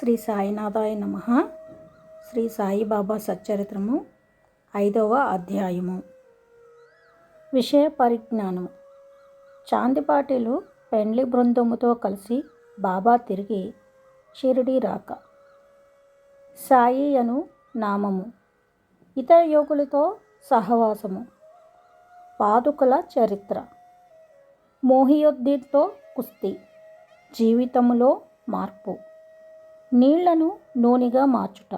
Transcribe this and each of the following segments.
శ్రీ సాయినాథాయ నమః. శ్రీ సాయిబాబా సచ్చరిత్రము 5వ అధ్యాయము. విషయ పరిజ్ఞానము. చాందిపాటిలు పెండ్లి బృందముతో కలిసి బాబా తిరిగి షిరిడీ రాక. సాయి అను నామము. ఇతర యోగులతో సహవాసము. పాదుకల చరిత్ర. మోహియుద్దీన్తో కుస్తీ. జీవితములో మార్పు. నీళ్లను నూనెగా మార్చుట.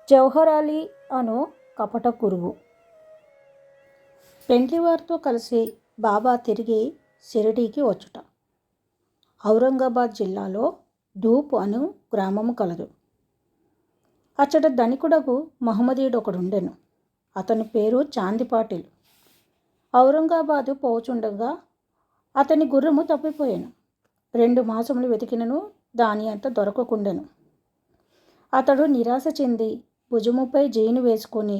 జౌహర్ అలీ అను కపట గురువు. పెండ్లివారితో కలిసి బాబా తిరిగి షిరిడీకి వచ్చుట. ఔరంగాబాద్ జిల్లాలో ధూప్ అను గ్రామము కలదు. అచ్చట ధనికుడకు మహమ్మదీయుడొకడుండెను. అతని పేరు చాందిపాటిల్. ఔరంగాబాదు పోచుండగా అతని గుర్రము తప్పిపోయాను. 2 మాసములు వెతికినను దాని అంత దొరకకుండెను. అతడు నిరాశ చెంది భుజముపై జైను వేసుకొని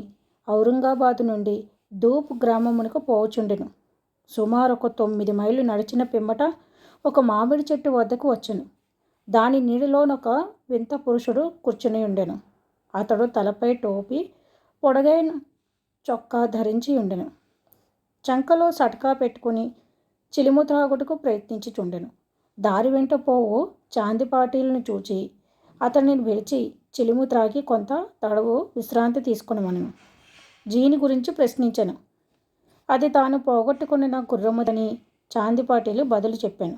ఔరంగాబాదు నుండి ధూప్ గ్రామమునకు పోవచుండెను. సుమారు 9 మైళ్ళు నడిచిన పిమ్మట ఒక మామిడి చెట్టు వద్దకు వచ్చెను. దాని నీడలోనొక వింత పురుషుడు కూర్చుని ఉండెను. అతడు తలపై టోపీ, పొడగైన చొక్కా ధరించి ఉండెను. చంకలో సటకా పెట్టుకుని చిలుము త్రాగుటకు ప్రయత్నించుచుండెను. దారి వెంట పోవు చాందిపాటిల్ని చూచి అతనిని పిలిచి చిలుము త్రాగి కొంత తడవు విశ్రాంతి తీసుకునమనెను. జీని గురించి ప్రశ్నించెను. అది తాను పోగొట్టుకున్న గుర్రముదని చాందిపాటిలు బదులు చెప్పాను.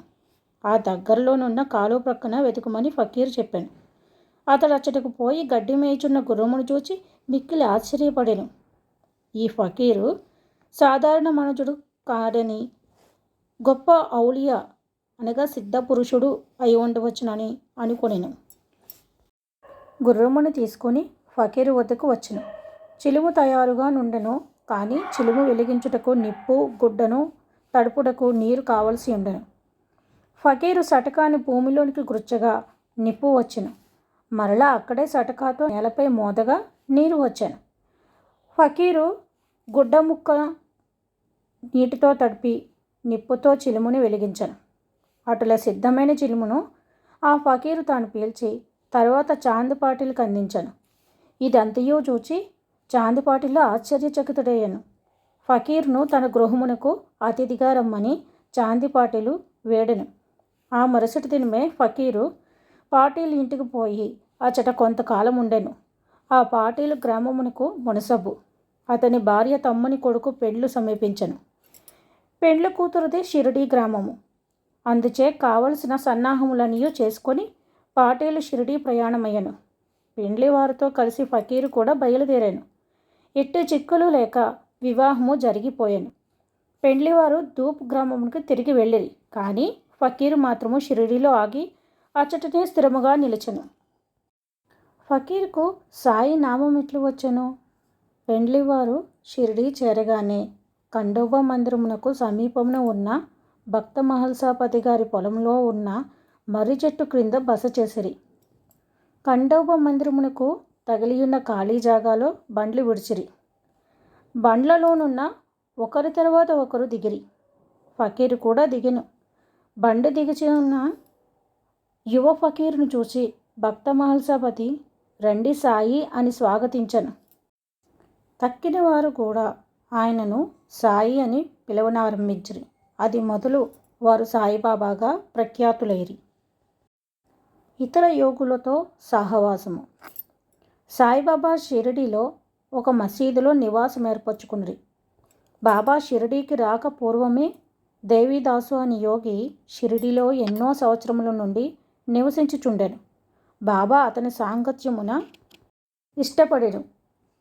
ఆ దగ్గరలోనున్న కాలువ ప్రక్కన వెతుకుమని ఫకీరు చెప్పాను. అతడు అచ్చటకు పోయి గడ్డి మేయుచున్న గుర్రమును చూచి మిక్కిలి ఆశ్చర్యపడెను. ఈ ఫకీరు సాధారణ మనుజుడు కాడని, గొప్ప ఔలియా అనగా సిద్ధ పురుషుడు అయి ఉండవచ్చునని అనుకొనెను. గుర్రమును తీసుకొని ఫకీరు వద్దకు వచ్చెను. చిలుము తయారుగా నుండెను. కానీ చిలుము వెలిగించుటకు నిప్పు, గుడ్డను తడుపుటకు నీరు కావలసి ఉండెను. ఫకీరు సటకాని భూమిలోనికి గుర్చగా నిప్పు వచ్చెను. మరలా అక్కడే సటకాతో నేలపై మోదగా నీరు వచ్చాను. ఫకీరు గుడ్డ ముక్క నీటితో తడిపి నిప్పుతో చిలుముని వెలిగించాను. అటుల సిద్ధమైన చిలుమును ఆ ఫకీరు తాను పీల్చి తరువాత చాందిపాటిల్కి అందించాను. ఇదంతయూ చూచి చాందిపాటిల్ ఆశ్చర్యచకితుడయ్యాను. ఫకీర్ను తన గృహమునకు అతిథిగా రమ్మని చాందిపాటిలు వేడెను. ఆ మరుసటి దినమే ఫకీరు పాటిల్ ఇంటికి పోయి అచ్చట కొంతకాలం ఉండెను. ఆ పాటిలు గ్రామమునకు మునసబు. అతని భార్య తమ్ముని కొడుకు పెండ్లు సమీపించెను. పెండ్లి కూతురుది షిరిడీ గ్రామము. అందుచే కావలసిన సన్నాహములనియూ చేసుకొని పాటీలు షిరిడీ ప్రయాణమయ్యను. పెండ్లి వారితో కలిసి ఫకీరు కూడా బయలుదేరాను. ఎట్టి చిక్కులు లేక వివాహము జరిగిపోయాను. పెండ్లివారు ధూప్ గ్రామమునికి తిరిగి వెళ్ళిరి. కానీ ఫకీరు మాత్రము షిరిడీలో ఆగి అచ్చటనే స్థిరముగా నిలిచెను. ఫకీరుకు సాయి నామం ఎట్లు వచ్చెను? పెండ్లివారు షిరిడీ చేరగానే ఖండోబా మందిరమునకు సమీపమున ఉన్న భక్త మహల్సాపతి గారి పొలంలో ఉన్న మర్రి చెట్టు క్రింద బస చేసిరి. ఖండోబా మందిరమునకు తగిలియున్న ఖాళీ జాగాలో బండ్లు విడిచిరి. బండ్లలోనున్న ఒకరి తర్వాత ఒకరు దిగిరి. ఫకీరు కూడా దిగెను. బండి దిగిచి ఉన్న యువ ఫకీరును చూసి భక్త మహల్సాపతి రండి సాయి అని స్వాగతించను. తక్కిన వారు కూడా ఆయనను సాయి అని పిలవనారంభించిరి. అది మొదలు వారు సాయిబాబాగా ప్రఖ్యాతులైరి. ఇతర యోగులతో సహవాసము. సాయిబాబా షిరిడీలో ఒక మసీదులో నివాసం ఏర్పరచుకునిరి. బాబా షిరిడీకి రాక పూర్వమే దేవిదాసు అని యోగి షిరిడీలో ఎన్నో సంవత్సరముల నుండి నివసించుచుండెను. బాబా అతని సాంగత్యమున ఇష్టపడెను.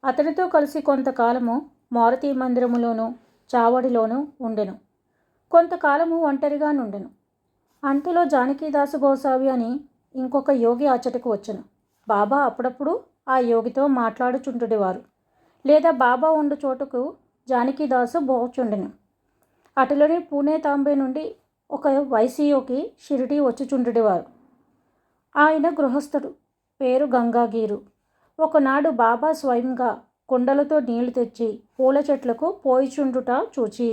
అతనితో కలిసి కొంతకాలము మారుతి మందిరములోను చావడిలోనూ ఉండెను. కొంతకాలము ఒంటరిగా నుండెను. అంతలో జానకీదాసు గోసావి అని ఇంకొక యోగి అచ్చటకు వచ్చెను. బాబా అప్పుడప్పుడు ఆ యోగితో మాట్లాడుచుండెడివారు. లేదా బాబా ఉండు చోటుకు జానకీదాసు పోచుండెను. అటులోని పూణే తాంబే నుండి ఒక వైసీయోగి షిరిడీ వచ్చుచుండెడివారు. ఆయన గృహస్థుడు, పేరు గంగాగీరు. ఒకనాడు బాబా స్వయంగా కుండలతో నీళ్లు తెచ్చి పూల చెట్లకు పోయిచుండుట చూచి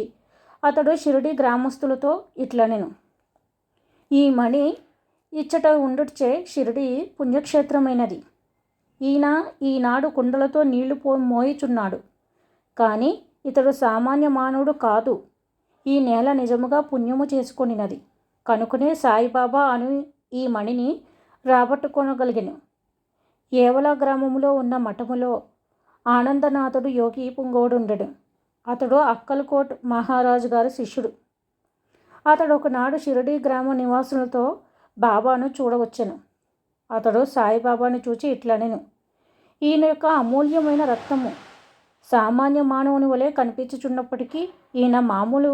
అతడు షిరిడీ గ్రామస్తులతో ఇట్లనెను. ఈ మణి ఇచ్చట ఉండుటచే షిరిడి పుణ్యక్షేత్రమైనది. ఈనాడు కుండలతో నీళ్లు మోయుచున్నాడు. కానీ ఇతడు సామాన్య మానవుడు కాదు. ఈ నేల నిజముగా పుణ్యము చేసుకొనినది కనుకనే సాయిబాబా అను ఈ మణిని రాబట్టుకొనగలిగెను. ఏవల గ్రామములో ఉన్న మఠములో ఆనందనాథుడు యోగి పుంగవుడుండెను. అతడు అక్కల్కోట్ మహారాజు గారి శిష్యుడు. అతడు ఒకనాడు షిరిడి గ్రామ నివాసులతో బాబాను చూడవచ్చెను. అతడు సాయిబాబాను చూచి ఇట్లనెను, ఈయన యొక్క అమూల్యమైన రత్నము సామాన్య మానవుని వలె కనిపించుచున్నప్పటికీ ఈయన మామూలు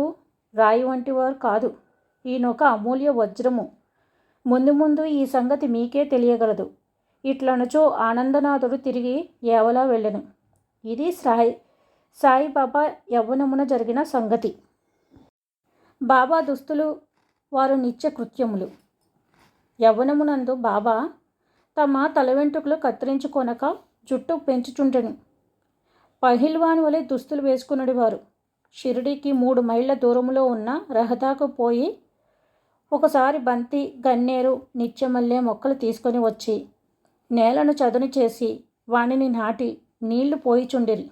రాయి వంటి వారు కాదు. ఈయన ఒక అమూల్య వజ్రము. ముందు ముందు ఈ సంగతి మీకే తెలియగలదు. ఇట్లనుచో ఆనందనాథుడు తిరిగి ఏవలా వెళ్ళెను. ఇది సాయిబాబా యవ్వనమున జరిగిన సంగతి. బాబా దుస్తులు వారు నిత్య కృత్యములు. యవ్వనమునందు బాబా తమ తల వెంట్రుకలు కత్తిరించుకొనక జుట్టు పెంచుచుండెను. పహిల్వాన్ వలె దుస్తులు వేసుకునేవారు. షిరిడీకి 3 మైళ్ళ దూరంలో ఉన్న రహదాకు పోయి ఒకసారి బంతి, గన్నేరు, నిత్యమల్లె మొక్కలు తీసుకొని వచ్చి నేలను చదును చేసి వానిని నాటి నీళ్లు పోయిచుండిరి.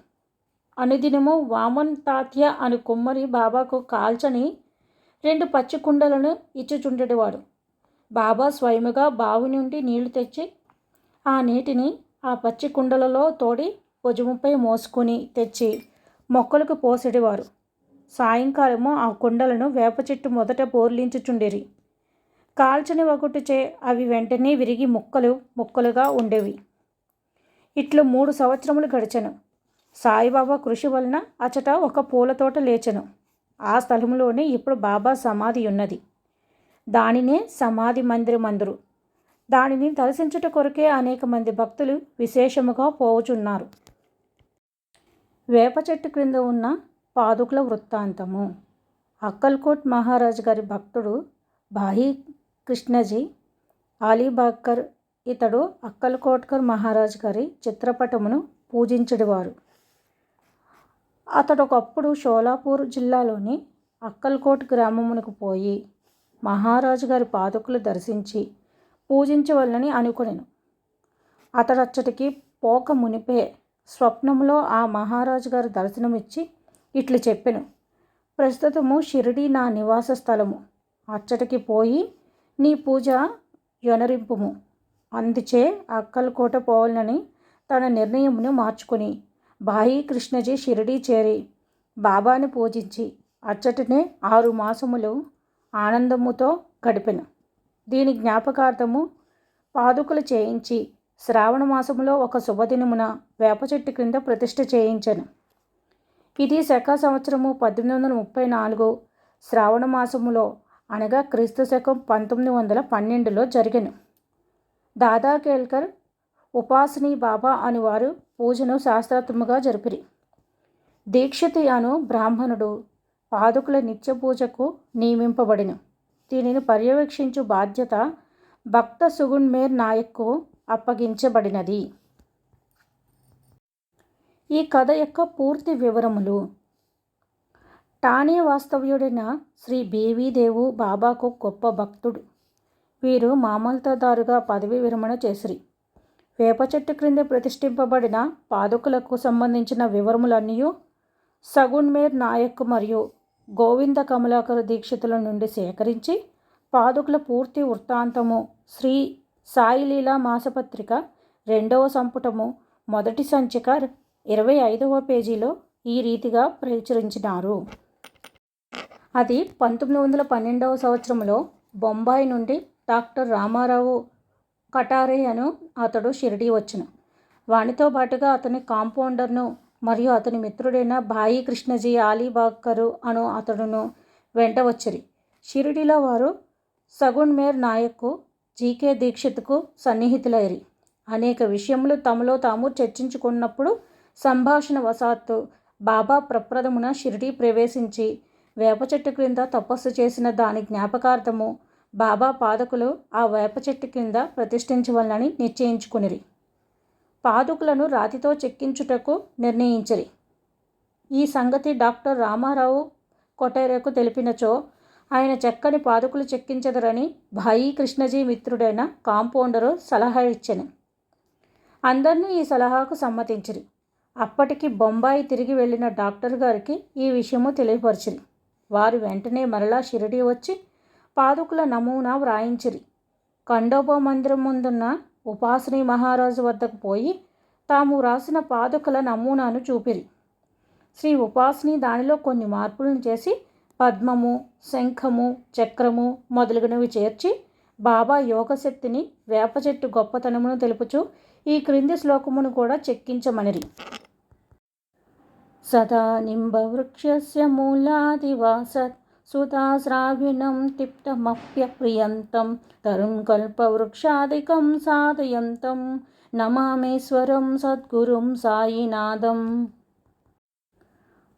అనుదినము వామన్ తాత్య అను కుమ్మరి బాబాకు కాల్చని 2 పచ్చి కుండలను ఇచ్చుచుండెడివాడు. బాబా స్వయముగా బావి నుండి నీళ్లు తెచ్చి ఆ నీటిని ఆ పచ్చి కుండలలో తోడి భుజముపై మోసుకొని తెచ్చి మొక్కలకు పోసెడివారు. సాయంకాలము ఆ కుండలను వేప చెట్టు మొదట బోర్లించుచుండిరి. కాల్చని వగుటుచే అవి వెంటనే విరిగి ముక్కలుగా ఉండేవి. ఇట్లు 3 సంవత్సరములు గడిచెను. సాయిబాబా కృషి వలన అచట ఒక పూల తోట లేచెను. ఆ స్థలంలోనే ఇప్పుడు బాబా సమాధి ఉన్నది. దానినే సమాధి మందిరమందురు. దానిని దర్శించుట కొరకే అనేక మంది భక్తులు విశేషముగా పోవుచున్నారు. వేప చెట్టు క్రింద ఉన్న పాదుకుల వృత్తాంతము. అక్కల్కోట్ మహారాజు గారి భక్తుడు భాయి కృష్ణజీ అలీబాగ్కర్. ఇతడు అక్కల్కోట్కర్ మహారాజు గారి చిత్రపటమును పూజించడివారు. అతడు ఒకప్పుడు షోలాపూర్ జిల్లాలోని అక్కల్కోట్ గ్రామమునకు పోయి మహారాజు గారి పాదుకులు దర్శించి పూజించవలనని అనుకొనెను. అతడచ్చటికి పోక మునిపే స్వప్నములో ఆ మహారాజు గారు దర్శనమిచ్చి ఇట్లు చెప్పెను, ప్రస్తుతము షిరిడి నా నివాస స్థలము. అచ్చటికి పోయి నీ పూజ యొనరింపుము. అందుచే అక్కల్కోట పోవాలని తన నిర్ణయమును మార్చుకుని భాయి కృష్ణజీ షిరిడి చేరి బాబాని పూజించి అచ్చటనే 6 మాసములు ఆనందముతో గడిపెను. దీని జ్ఞాపకార్థము పాదుకలు చేయించి శ్రావణ మాసములో ఒక శుభదినమున వేప చెట్టు క్రింద ప్రతిష్ఠ చేయించెను. ఇది శక సంవత్సరము 1834 శ్రావణ మాసములో అనగా క్రీస్తు శకం 1912లో జరిగెను. దాదా కేల్కర్ ఉపాసనీ బాబా అనువారు పూజను శాస్త్రోక్తముగా జరిపిరి. దీక్షితి అను బ్రాహ్మణుడు పాదుకుల నిత్య పూజకు నియమింపబడిను. దీనిని పర్యవేక్షించు బాధ్యత భక్త సుగుణ్మేర్ నాయక్కు అప్పగించబడినది. ఈ కథ యొక్క పూర్తి వివరములు. ఠానే వాస్తవ్యుడైన శ్రీ బీవీదేవు బాబాకు గొప్ప భక్తుడు. వీరు మామల్తదారుగా పదవి విరమణ చేసిరి. వేప చెట్టు క్రింద ప్రతిష్ఠింపబడిన పాదుకులకు సంబంధించిన వివరములన్నీ సగుణ్మేర్ నాయక్ మరియు గోవింద కమలాకర్ దీక్షితుల నుండి సేకరించి పాదుకుల పూర్తి వృత్తాంతము శ్రీ సాయిలీలా మాసపత్రిక 2వ సంపుటము మొదటి సంచిక 25వ పేజీలో ఈ రీతిగా ప్రచురించినారు. అది 1912వ సంవత్సరంలో బొంబాయి నుండి డాక్టర్ రామారావు కటారే అను అతడు షిరిడి వచ్చును. వానితో పాటుగా అతని కాంపౌండర్ను మరియు అతని మిత్రుడైన భాయి కృష్ణజీ అలీబాగ్కరు అను అతడును వెంట వచ్చిరి. షిరిడిలో వారు సగుణ్మేర్ నాయక్కు జీకే దీక్షిత్కు సన్నిహితులైరి. అనేక విషయములు తమలో తాము చర్చించుకున్నప్పుడు సంభాషణ వశాత్తు బాబా ప్రప్రథమున షిరిడి ప్రవేశించి వేప చెట్టు క్రింద తపస్సు చేసిన దాని జ్ఞాపకార్థము బాబా పాదకులు ఆ వేప చెట్టు కింద ప్రతిష్ఠించవలనని నిశ్చయించుకునిరి. పాదుకులను రాతితో చెక్కించుటకు నిర్ణయించిరి. ఈ సంగతి డాక్టర్ రామారావు కొటేరకు తెలిపినచో ఆయన చక్కని పాదుకులు చెక్కించదరని భాయి కృష్ణజీ మిత్రుడైన కాంపౌండరు సలహా ఇచ్చెను. అందరినీ ఈ సలహాకు సమ్మతించిరి. అప్పటికి బొంబాయి తిరిగి వెళ్ళిన డాక్టర్ గారికి ఈ విషయము తెలియపరిచిరి. వారు వెంటనే మరలా షిరిడీ వచ్చి పాదుకుల నమూనా వ్రాయించిరి. ఖండోబా మందిరం ముందున్న ఉపాసనీ మహారాజు వద్దకు పోయి తాము వ్రాసిన పాదుకల నమూనాను చూపిరి. శ్రీ ఉపాసని దానిలో కొన్ని మార్పులను చేసి పద్మము, శంఖము, చక్రము మొదలగునవి చేర్చి బాబా యోగశక్తిని, వేప చెట్టు గొప్పతనమును తెలుపుచు ఈ క్రింది శ్లోకమును కూడా చెక్కించమనిరి. సదా నింబవృక్షస్య మూలాదివాసత్ సుతాశ్రావిణం తిప్తమప్యప్రియంతం తరుం కల్పవృక్షాదికం సాధయంతం నమామేశ్వరం సద్గురుం సాయినాథం.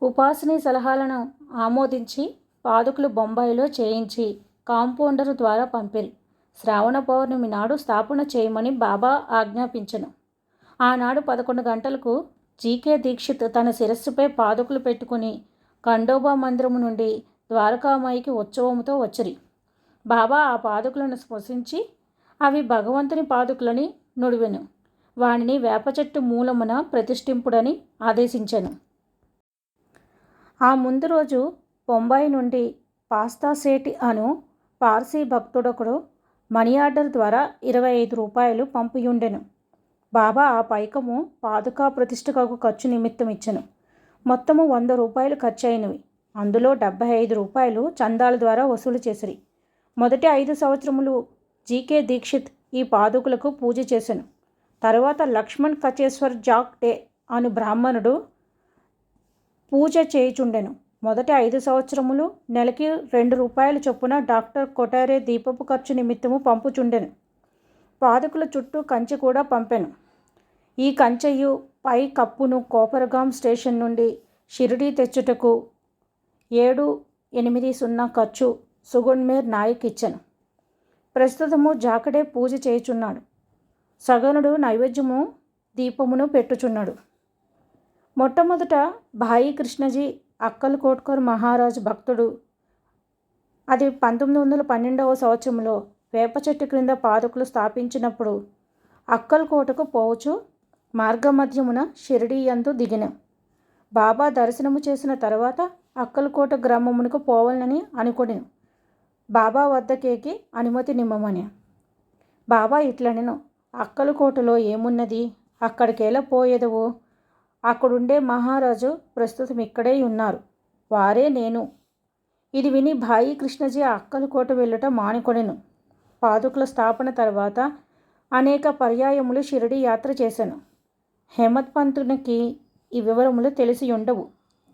ఉపాసనీ సలహాలను ఆమోదించి పాదుకులు బొంబాయిలో చేయించి కాంపౌండరు ద్వారా పంపిరి. శ్రావణ పౌర్ణమి నాడు స్థాపన చేయమని బాబా ఆజ్ఞాపించెను. ఆనాడు 11 గంటలకు జీకే దీక్షిత్ తన శిరస్సుపై పాదుకులు పెట్టుకుని ఖండోబా మందిరము నుండి ద్వారకామాయికి ఉత్సవముతో వచ్చిరి. బాబా ఆ పాదుకులను స్పృశించి అవి భగవంతుని పాదుకులని నుడివెను. వానిని వేప చెట్టు మూలమున ప్రతిష్ఠింపుడని ఆదేశించెను. ఆ ముందు రోజు బొంబాయి నుండి పాస్తా సేటి అను పార్సీ భక్తుడొకడు మనీ ఆర్డర్ ద్వారా 25 రూపాయలు పంపియుండెను. బాబా ఆ పైకము పాదుకా ప్రతిష్ఠకు ఖర్చు నిమిత్తం ఇచ్చెను. మొత్తము 100 రూపాయలు ఖర్చు అయినవి. అందులో 75 రూపాయలు చందాల ద్వారా వసూలు చేసిరి. మొదటి 5 సంవత్సరములు జీకే దీక్షిత్ ఈ పాదుకులకు పూజ చేసెను. తరువాత లక్ష్మణ్ కచేశ్వర్ జాక్ డే అను బ్రాహ్మణుడు పూజ చేయుచుండెను. మొదటి 5 సంవత్సరములు నెలకి 2 రూపాయల చొప్పున డాక్టర్ కొటారే దీపపు ఖర్చు నిమిత్తము పంపుచుండెను. పాదుకుల చుట్టూ కంచె కూడా పంపెను. ఈ కంచెయు పై కప్పును కోపరగాం స్టేషన్ నుండి షిరిడీ తెచ్చుటకు 780 ఖర్చు సుగుణ్మేర్ నాయక్ ఇచ్చెను. ప్రస్తుతము జాకడే పూజ చేయుచున్నాడు. సగనుడు నైవేద్యము దీపమును పెట్టుచున్నాడు. మొట్టమొదట భాయి కృష్ణజీ అక్కల్కోట్కర్ మహారాజ్ భక్తుడు. అది 1912వ సంవత్సరంలో వేప చెట్టు క్రింద పాదుకులు స్థాపించినప్పుడు అక్కల్కోటకు పోవచ్చు మార్గమధ్యమున షిరిడీ యందు దిగిన. బాబా దర్శనము చేసిన తర్వాత అక్కల్కోట గ్రామమునకు పోవాలని అనుకొనెను. బాబా వద్దకేకి అనుమతి నిమ్మమని. బాబా ఇట్లనెను, అక్కల్కోటలో ఏమున్నది, అక్కడికెలా పోయేదవు? అక్కడుండే మహారాజు ప్రస్తుతం ఇక్కడే ఉన్నారు, వారే నేను. ఇది విని భాయి కృష్ణజీ అక్కల్కోట వెళ్ళుట మానుకొనెను. పాదుకుల స్థాపన తర్వాత అనేక పర్యాయములు షిరిడీ యాత్ర చేశాను. హేమత్ పంతునికి ఈ వివరములు తెలిసి ఉండవు.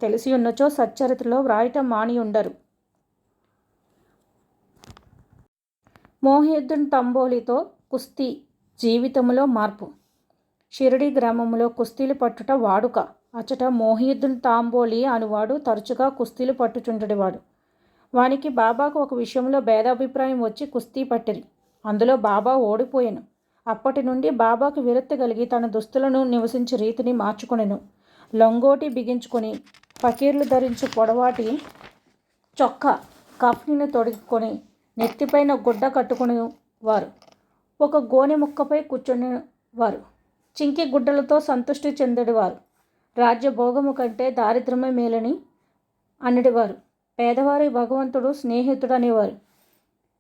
తెలిసి ఉన్నచో సచ్చరిత్రలో వ్రాయటం మాని ఉండరు. మోహియుద్దీన్ తంబోలితో కుస్తీ జీవితంలో మార్పు. షిరిడీ గ్రామంలో కుస్తీలు పట్టుట వాడుక. అచట మోహియుద్దీన్ తాంబోలి అనువాడు తరచుగా కుస్తీలు పట్టుచుండేవాడు. వానికి బాబాకు ఒక విషయంలో భేదాభిప్రాయం వచ్చి కుస్తీ పట్టిరి. అందులో బాబా ఓడిపోయాను. అప్పటి నుండి బాబాకు విరక్తి కలిగి తన దుస్తులను నివసించే రీతిని మార్చుకొనెను. లొంగోటి బిగించుకొని ఫకీర్లు ధరించు పొడవాటి చొక్కా కఫ్నిని తొడుక్కొని నెత్తిపైన గుడ్డ కట్టుకుని వారు ఒక గోనె ముక్కపై కూర్చొని వారు చింకి గుడ్డలతో సంతృష్టి చెందడివారు. రాజ్యభోగము కంటే దారిద్ర్యమే మేలని అనడివారు. పేదవారి భగవంతుడు స్నేహితుడు అనేవారు.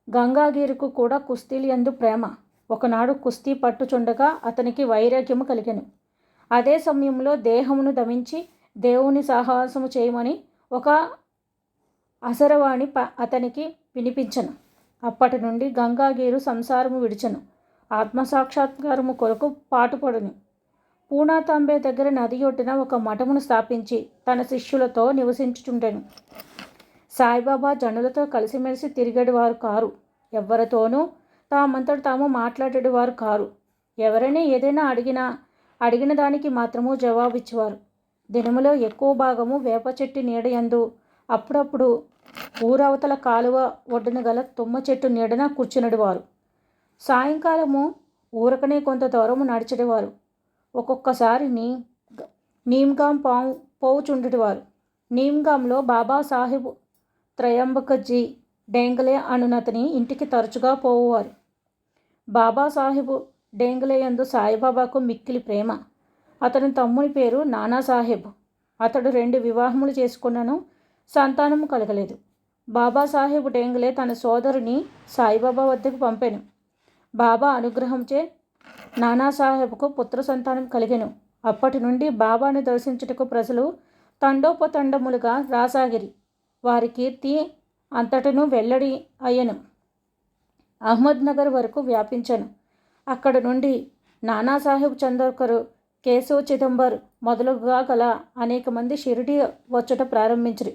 గంగాగిరికి కూడా కుస్తీలు యందు ప్రేమ. ఒకనాడు కుస్తీ పట్టుచుండగా అతనికి వైరాగ్యము కలిగెను. అదే సమయంలో దేహమును దమించి దేవుని సాహసము చేయమని ఒక అసరవాణి అతనికి వినిపించను. అప్పటి నుండి గంగాగీరు సంసారము విడిచెను. ఆత్మసాక్షాత్కారము కొరకు పాటుపడును. పూనా తాంబే దగ్గర నది ఒడ్డున ఒక మఠమును స్థాపించి తన శిష్యులతో నివసించుచుండెను. సాయిబాబా జనులతో కలిసిమెలిసి తిరిగేవారు కారు. ఎవరితోనూ తామంతట తాము మాట్లాడేవారు కారు. ఎవరైనా ఏదైనా అడిగిన దానికి మాత్రము జవాబిచ్చేవారు. దినములో ఎక్కువ భాగము వేప చెట్టు నీడయందు, అప్పుడప్పుడు ఊరవతల కాలువ ఒడ్డున గల తుమ్మ చెట్టు నీడన కూర్చునేవారు. సాయంకాలము ఊరకనే కొంత దూరము నడిచేవారు. ఒక్కొక్కసారి నీమ్గాం పోవుచుండేవారు. నీమ్గాంలో బాబాసాహెబ్ త్రయంబకజీ డేంగలే అనునతని ఇంటికి తరచుగా పోవువారు. బాబాసాహెబు డేంగలే యందు సాయిబాబాకు మిక్కిలి ప్రేమ. అతని తమ్ముని పేరు నానాసాహెబ్. అతడు 2 వివాహములు చేసుకున్నను సంతానము కలగలేదు. బాబాసాహెబ్ డేంగలే తన సోదరుని సాయిబాబా వద్దకు పంపెను. బాబా అనుగ్రహంచే నానాసాహెబ్కు పుత్ర సంతానం కలిగెను. అప్పటి నుండి బాబాను దర్శించుటకు ప్రజలు తండోపతండములుగా రాసాగిరి. వారి కీర్తి అంతటను వెల్లడి అయ్యను. అహ్మద్నగర్ వరకు వ్యాపించను. అక్కడ నుండి నానాసాహెబ్ చందోర్కర్, కేశవ్ చిదంబర్ మొదలుగా గల అనేక మంది షిరిడి వచ్చుట ప్రారంభించిరి.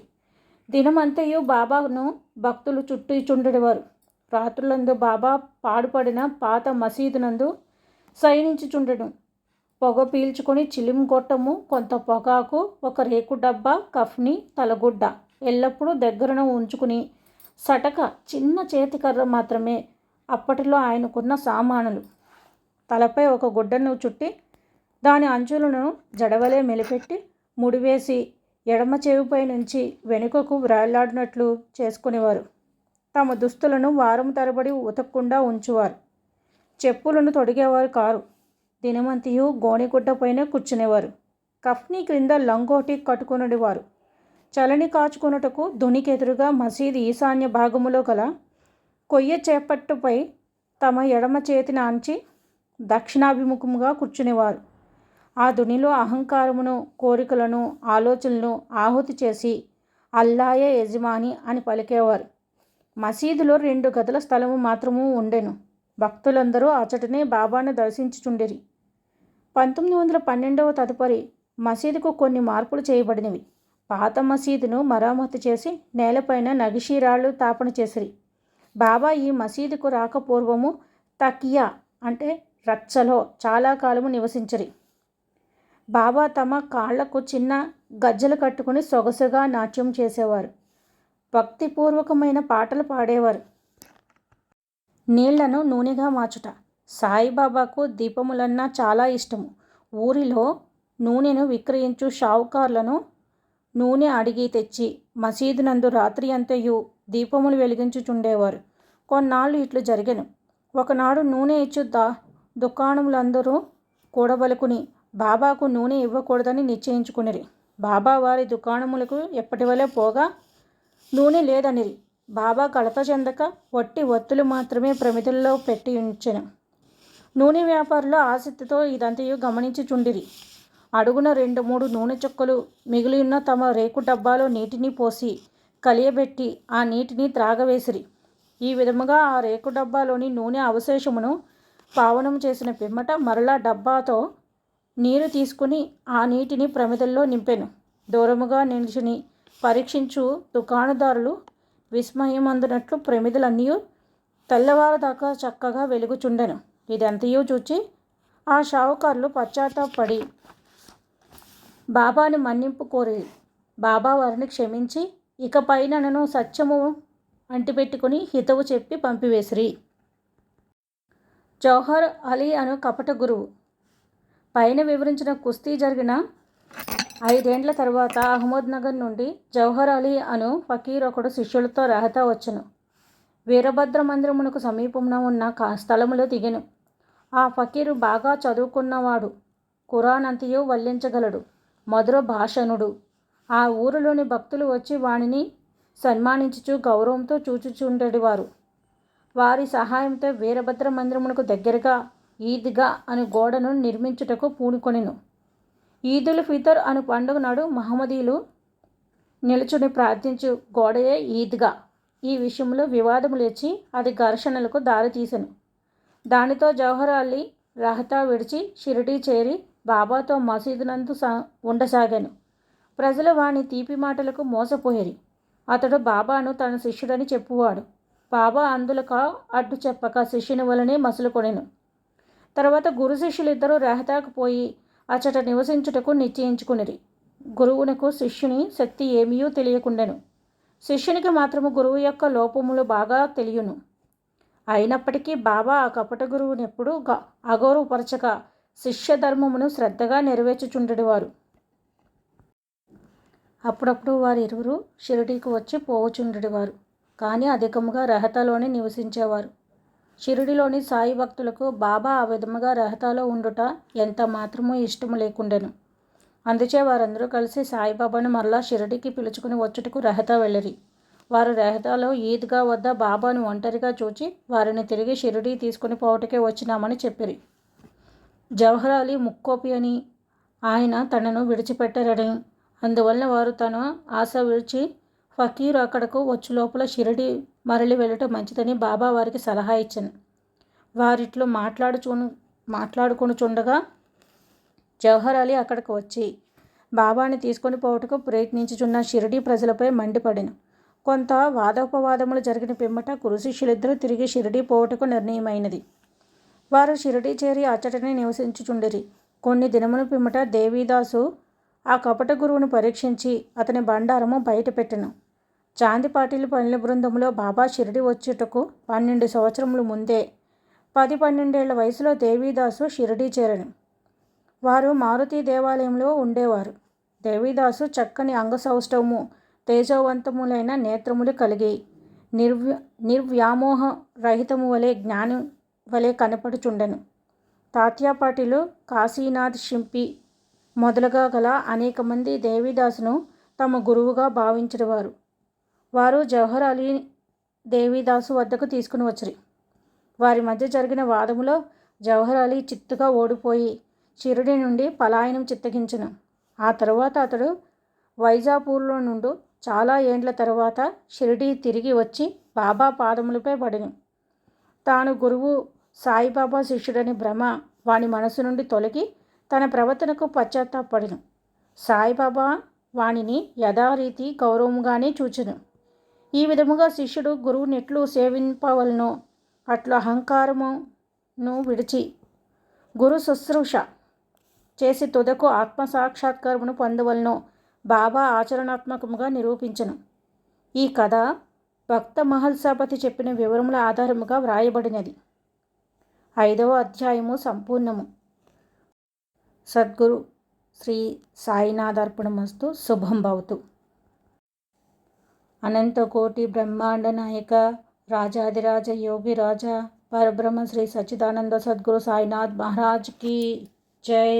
దినమంతయు బాబాను భక్తులు చుట్టూచుండెడివారు. రాత్రులందు బాబా పాడుపడిన పాత మసీదునందు శయనించుచుండెను. పొగ పీల్చుకొని చిలిం గొట్టము, కొంత పొగాకు, ఒక రేకు డబ్బా, కఫ్ని, తలగుడ్డ ఎల్లప్పుడూ దగ్గరను ఉంచుకుని సటక చిన్న చేతికర్ర మాత్రమే అప్పటిలో ఆయనకున్న సామానులు. తలపై ఒక గుడ్డను చుట్టి దాని అంచులను జడవలే మెలిపెట్టి ముడివేసి ఎడమ చెవిపై నుంచి వెనుకకు వ్రేలాడినట్లు చేసుకునేవారు. తమ దుస్తులను వారం తరబడి ఉతకకుండా ఉంచువారు. చెప్పులను తొడిగేవారు కారు. దినమంతియు గోనెగుడ్డపైనే కూర్చునేవారు. కఫ్నీ క్రింద లంగోటి కట్టుకునేవారు. చలని కాచుకొనుటకు దునికెదురుగా మసీదు ఈశాన్య భాగములో గల కొయ్య చేపట్టుపై తమ ఎడమ చేతిని ఆంచి దక్షిణాభిముఖముగా కూర్చునేవారు. ఆ దునిలో అహంకారమును, కోరికలను, ఆలోచనలను ఆహుతి చేసి అల్లాయే యజమాని అని పలికేవారు. మసీదులో 2 గదుల స్థలము మాత్రము ఉండెను. భక్తులందరూ అచటనే బాబాను దర్శించుచుండిరి. 1912 తదుపరి మసీదుకు కొన్ని మార్పులు చేయబడినవి. పాత మసీదును మరామతు చేసి నేలపైన నగిషీరాళ్లు తాపన చేసిరి. బాబా ఈ మసీదుకు రాకపూర్వము తకియా అంటే రచ్చలో చాలా కాలము నివసించిరి. బాబా తమ కాళ్లకు చిన్న గజ్జలు కట్టుకుని సొగసుగా నాట్యం చేసేవారు. భక్తిపూర్వకమైన పాటలు పాడేవారు. నీళ్లను నూనెగా మార్చుట. సాయిబాబాకు దీపములన్నా చాలా ఇష్టము. ఊరిలో నూనెను విక్రయించు షావుకార్లను నూనె అడిగి తెచ్చి మసీదునందు రాత్రి అంతయు దీపములు వెలిగించుచుండేవారు. కొన్నాళ్ళు ఇట్లు జరిగెను. ఒకనాడు నూనె ఇచ్చు దుకాణములందరూ కూడబలుకుని బాబాకు నూనె ఇవ్వకూడదని నిశ్చయించుకునిరి. బాబా వారి దుకాణములకు ఎప్పటివలే పోగా నూనె లేదనిరి. బాబా కలత చెందక వట్టి ఒత్తులు మాత్రమే ప్రమిదల్లో పెట్టి ఉంచెను. నూనె వ్యాపారులు ఆసక్తితో ఇదంతయు గమనించుచుండిరి. అడుగున 2-3 నూనె చుక్కలు మిగిలియున్న తమ రేకు డబ్బాలో నీటిని పోసి కలియబెట్టి ఆ నీటిని త్రాగవేసిరి. ఈ విధముగా ఆ రేకు డబ్బాలోని నూనె అవశేషమును పావనం చేసిన పిమ్మట మరలా డబ్బాతో నీరు తీసుకుని ఆ నీటిని ప్రమిదల్లో నింపెను. దూరముగా నిల్చుని పరీక్షించు దుకాణదారులు విస్మయమందునట్లు ప్రమిదలన్నీ తెల్లవారుదాకా చక్కగా వెలుగుచుండెను. ఇదంతయు చూచి ఆ షావుకారులు పశ్చాత్తాపడి బాబాను మన్నింపు కోరిరి. బాబా వారిని క్షమించి ఇకపైనను సత్యము అంటిపెట్టుకుని హితవు చెప్పి పంపివేసిరి. జౌహర్ అలీ అను కపట గురువు. పైన వివరించిన కుస్తీ జరిగిన 5 ఏండ్ల తర్వాత అహ్మద్నగర్ నుండి జౌహర్ అలీ అను ఫకీర్ ఒకడు శిష్యులతో రహతా వచ్చెను. వీరభద్ర మందిరమునకు సమీపమున ఉన్న స్థలములో దిగెను. ఆ ఫకీరు బాగా చదువుకున్నవాడు. ఖురాన్ అంతయు వల్లించగలడు. మధుర భాషణుడు. ఆ ఊరిలోని భక్తులు వచ్చి వానిని సన్మానించుచు గౌరవంతో చూచుచుండెడివారు. వారి సహాయంతో వీరభద్ర మందిరమునకు దగ్గరగా ఈద్గా అను గోడను నిర్మించుటకు పూనుకొనెను. ఈదుల్ ఫితర్ అను పండుగ నాడు మహమ్మదీయులు నిలుచుని ప్రార్థించు గోడయే ఈద్గా. ఈ విషయంలో వివాదము లేచి అది ఘర్షణలకు దారితీసెను. దానితో జౌహర్ అలీ రహతా విడిచి షిరిడీ చేరి బాబాతో మసీదునందు ఉండసాగాను. ప్రజలు వాని తీపి మాటలకు మోసపోయిరి. అతడు బాబాను తన శిష్యుడని చెప్పువాడు. బాబా అందులక అడ్డు చెప్పక శిష్యుని వలనే మసులుకొనెను. తర్వాత గురు శిష్యులిద్దరూ రహతాకు పోయి అచట నివసించుటకు నిశ్చయించుకునిరి. గురువునకు శిష్యుని శక్తి ఏమీయూ తెలియకుండెను. శిష్యునికి మాత్రము గురువు యొక్క లోపములు బాగా తెలియను. అయినప్పటికీ బాబా ఆ కపట గురువునెప్పుడూ అగౌరవపరచక శిష్య ధర్మమును శ్రద్ధగా నెరవేర్చుచుండెడివారు. అప్పుడప్పుడు వారిరువురు షిరిడీకి వచ్చి పోవచుండెడివారు. కానీ అధికంగా రహతాలోనే నివసించేవారు. షిరిడిలోని సాయి భక్తులకు బాబా ఆ విధముగా రహతాలో ఉండుట ఎంత మాత్రమూ ఇష్టము లేకుండెను. అందుచే వారందరూ కలిసి సాయిబాబాను మరలా షిరిడికి పిలుచుకుని వచ్చుటకు రహతా వెళ్ళిరి. వారు రహతాలో ఈద్గా వద్ద బాబాను ఒంటరిగా చూచి వారిని తిరిగి షిరిడి తీసుకుని పోవటకే వచ్చినామని చెప్పిరి. జవహర్ ముక్కోపి అని, ఆయన తనను విడిచిపెట్టరని, అందువలన వారు తన ఆశ విడిచి ఫకీరు అక్కడకు వచ్చు లోపల షిరిడి మరలి వెళ్ళట మంచిదని బాబా వారికి సలహా ఇచ్చాను. వారిట్లో మాట్లాడుకొనుచుండగా జవహర్ అక్కడికి వచ్చి బాబాని తీసుకొని పోవటకు ప్రయత్నించుచున్న షిరిడి ప్రజలపై మండిపడిన. కొంత వాదోపవాదములు జరిగిన పిమ్మట గురు శిష్యులిద్దరూ తిరిగి షిరిడి పోవటకు నిర్ణయమైనది. వారు షిరిడి చేరి అచ్చటనే నివసించుచుండిరి. కొన్ని దినముల పిమ్మట దేవీదాసు ఆ కపట గురువును పరీక్షించి అతని బండారము బయటపెట్టెను. చాంది పాటిల్ పనుల బృందంలో బాబా షిరిడి వచ్చుటకు 12 సంవత్సరముల ముందే 10-12 ఏళ్ల వయసులో దేవీదాసు షిరిడి చేరెను. వారు మారుతి దేవాలయంలో ఉండేవారు. దేవీదాసు చక్కని అంగసౌష్ఠవము, తేజోవంతములైన నేత్రములు కలిగి నిర్వ్యామోహ రహితము వలె జ్ఞాని వలె కనపడుచుండెను. తాత్యాపాటిలు, కాశీనాథ్ షింపి మొదలుగా గల అనేక మంది దేవీదాసును తమ గురువుగా భావించేవారు. వారు జవహర్ దేవీదాసు వద్దకు తీసుకుని వచ్చిరి. వారి మధ్య జరిగిన వాదములో జవహర్ చిత్తుగా ఓడిపోయి షిరిడి నుండి పలాయనం చిత్తగించెను. ఆ తరువాత అతడు వైజాపూర్లో నుండి చాలా ఏండ్ల తరువాత షిరిడి తిరిగి వచ్చి బాబా పాదములపై పడెను. తాను గురువు సాయిబాబా శిష్యుడని భ్రమ వాని మనసు నుండి తొలగి తన ప్రవర్తనకు పశ్చాత్తాపడెను. సాయిబాబా వానిని యథారీతి గౌరవముగానే చూచెను. ఈ విధముగా శిష్యుడు గురువునెట్లు సేవింపవలనో అట్లు అహంకారమును విడిచి గురు శుశ్రూష చేసి తుదకు ఆత్మసాక్షాత్కారమును పొందవలనో బాబా ఆచరణాత్మకముగా నిరూపించెను. ఈ కథ భక్త మహల్సాపతి చెప్పిన వివరముల ఆధారముగా వ్రాయబడినది. 5వ అధ్యాయము సంపూర్ణము. సద్గురు శ్రీ సాయినాథార్పణమస్తు. శుభం భవతు. అనంతకోటి బ్రహ్మాండ నాయక రాజాదిరాజ యోగి రాజా పరబ్రహ్మ శ్రీ సచ్చిదానంద సద్గురు సాయినాథ్ మహారాజ్ की जय।